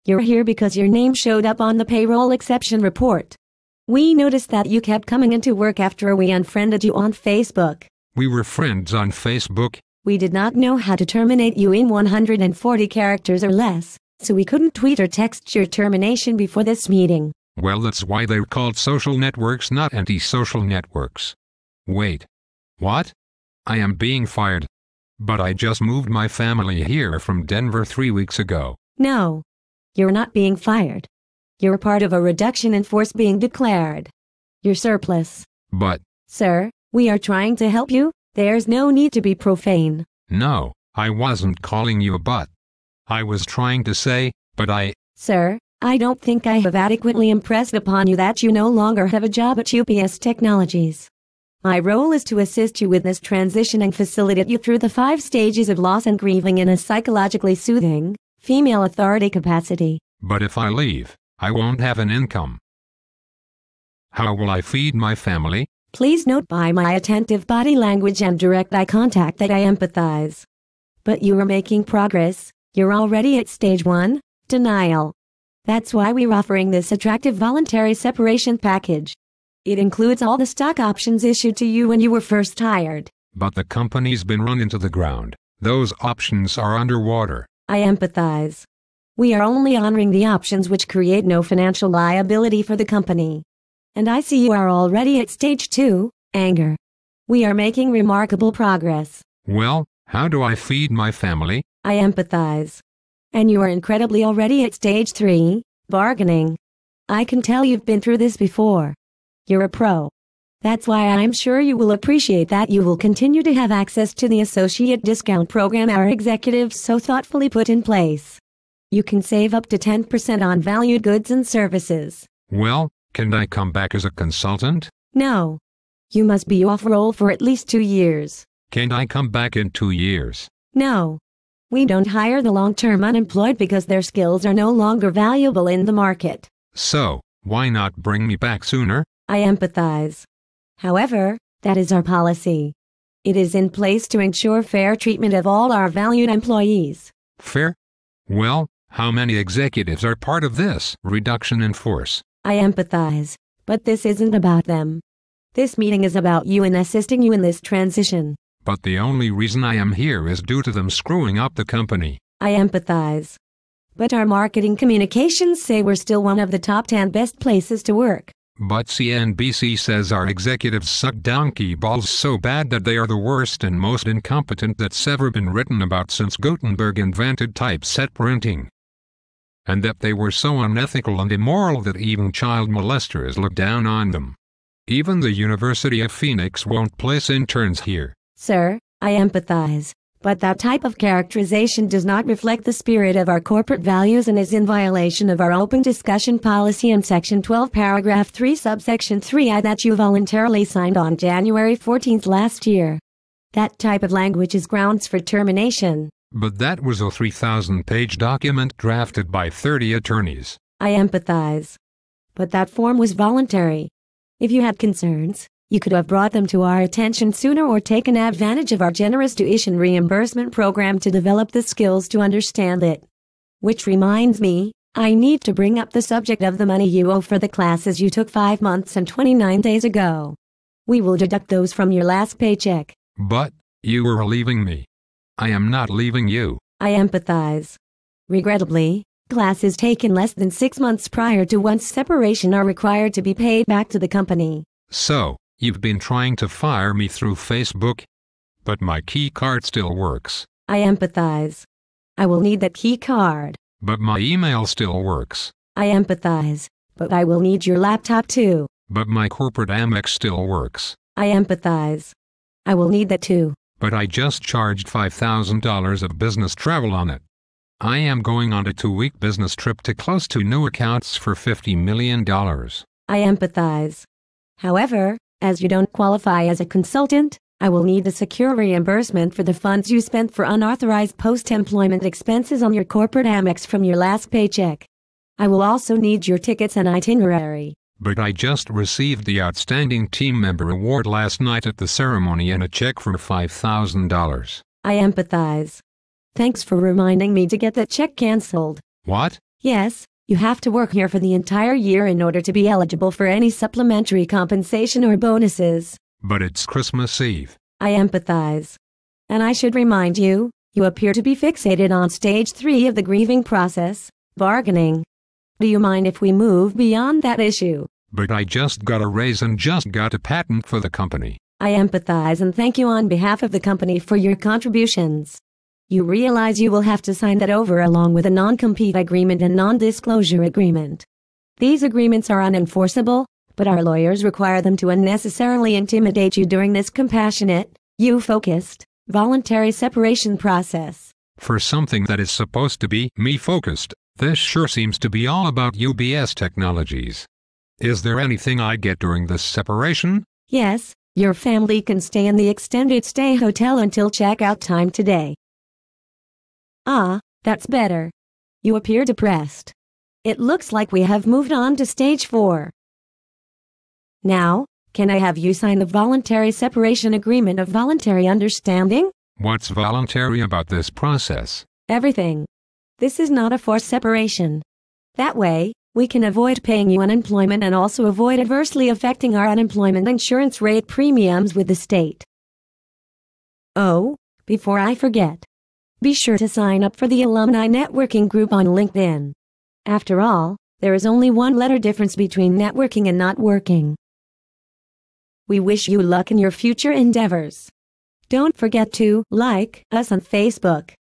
You're here because your name showed up on the payroll exception report. We noticed that you kept coming into work after we unfriended you on Facebook. We were friends on Facebook. We did not know how to terminate you in 140 characters or less, so we couldn't tweet or text your termination before this meeting. Well, that's why they're called social networks, not anti-social networks. Wait. What? I am being fired. But I just moved my family here from Denver 3 weeks ago. No. You're not being fired. You're part of a reduction in force being declared. You're surplus. But... Sir, we are trying to help you. There's no need to be profane. No, I wasn't calling you a butt. I was trying to say, but I... Sir, I don't think I have adequately impressed upon you that you no longer have a job at UPS Technologies. My role is to assist you with this transition and facilitate you through the 5 stages of loss and grieving in a psychologically soothing, female authority capacity. But if I leave, I won't have an income. How will I feed my family? Please note by my attentive body language and direct eye contact that I empathize. But you are making progress. You're already at stage 1, denial. That's why we're offering this attractive voluntary separation package. It includes all the stock options issued to you when you were first hired. But the company's been run into the ground. Those options are underwater. I empathize. We are only honoring the options which create no financial liability for the company. And I see you are already at stage 2, anger. We are making remarkable progress. Well, how do I feed my family? I empathize. And you are incredibly already at stage 3, bargaining. I can tell you've been through this before. You're a pro. That's why I'm sure you will appreciate that you will continue to have access to the associate discount program our executives so thoughtfully put in place. You can save up to 10% on valued goods and services. Well, can I come back as a consultant? No. You must be off roll for at least 2 years. Can I come back in 2 years? No. We don't hire the long-term unemployed because their skills are no longer valuable in the market. So, why not bring me back sooner? I empathize. However, that is our policy. It is in place to ensure fair treatment of all our valued employees. Fair? Well, how many executives are part of this reduction in force? I empathize, but this isn't about them. This meeting is about you and assisting you in this transition. But the only reason I am here is due to them screwing up the company. I empathize. But our marketing communications say we're still one of the top 10 best places to work. But CNBC says our executives suck donkey balls so bad that they are the worst and most incompetent that's ever been written about since Gutenberg invented typeset printing. And that they were so unethical and immoral that even child molesters look down on them. Even the University of Phoenix won't place interns here. Sir, I empathize. But that type of characterization does not reflect the spirit of our corporate values and is in violation of our open discussion policy in Section 12, Paragraph 3, Subsection 3I that you voluntarily signed on January 14th last year. That type of language is grounds for termination. But that was a 3,000-page document drafted by 30 attorneys. I empathize. But that form was voluntary. If you had concerns, you could have brought them to our attention sooner or taken advantage of our generous tuition reimbursement program to develop the skills to understand it. Which reminds me, I need to bring up the subject of the money you owe for the classes you took 5 months and 29 days ago. We will deduct those from your last paycheck. But, you are leaving me. I am not leaving you. I empathize. Regrettably, classes taken less than 6 months prior to one's separation are required to be paid back to the company. So, you've been trying to fire me through Facebook? But my key card still works. I empathize. I will need that key card. But my email still works. I empathize. But I will need your laptop too. But my corporate Amex still works. I empathize. I will need that too. But I just charged $5,000 of business travel on it. I am going on a 2-week business trip to close to new accounts for $50 million. I empathize. However, as you don't qualify as a consultant, I will need the secure reimbursement for the funds you spent for unauthorized post-employment expenses on your corporate Amex from your last paycheck. I will also need your tickets and itinerary. But I just received the Outstanding Team Member Award last night at the ceremony and a check for $5,000. I empathize. Thanks for reminding me to get that check canceled. What? Yes, you have to work here for the entire year in order to be eligible for any supplementary compensation or bonuses. But it's Christmas Eve. I empathize. And I should remind you, you appear to be fixated on stage 3 of the grieving process, bargaining. Do you mind if we move beyond that issue? But I just got a raise and just got a patent for the company. I empathize and thank you on behalf of the company for your contributions. You realize you will have to sign that over along with a non-compete agreement and non-disclosure agreement. These agreements are unenforceable, but our lawyers require them to unnecessarily intimidate you during this compassionate, you-focused, voluntary separation process. For something that is supposed to be me-focused, this sure seems to be all about UBS technologies. Is there anything I get during this separation? Yes, your family can stay in the extended stay hotel until checkout time today. Ah, that's better. You appear depressed. It looks like we have moved on to stage 4. Now, can I have you sign the voluntary separation agreement of voluntary understanding? What's voluntary about this process? Everything. This is not a forced separation. That way, we can avoid paying you unemployment and also avoid adversely affecting our unemployment insurance rate premiums with the state. Oh, before I forget. Be sure to sign up for the Alumni Networking group on LinkedIn. After all, there is only one letter difference between networking and not working. We wish you luck in your future endeavors. Don't forget to like us on Facebook.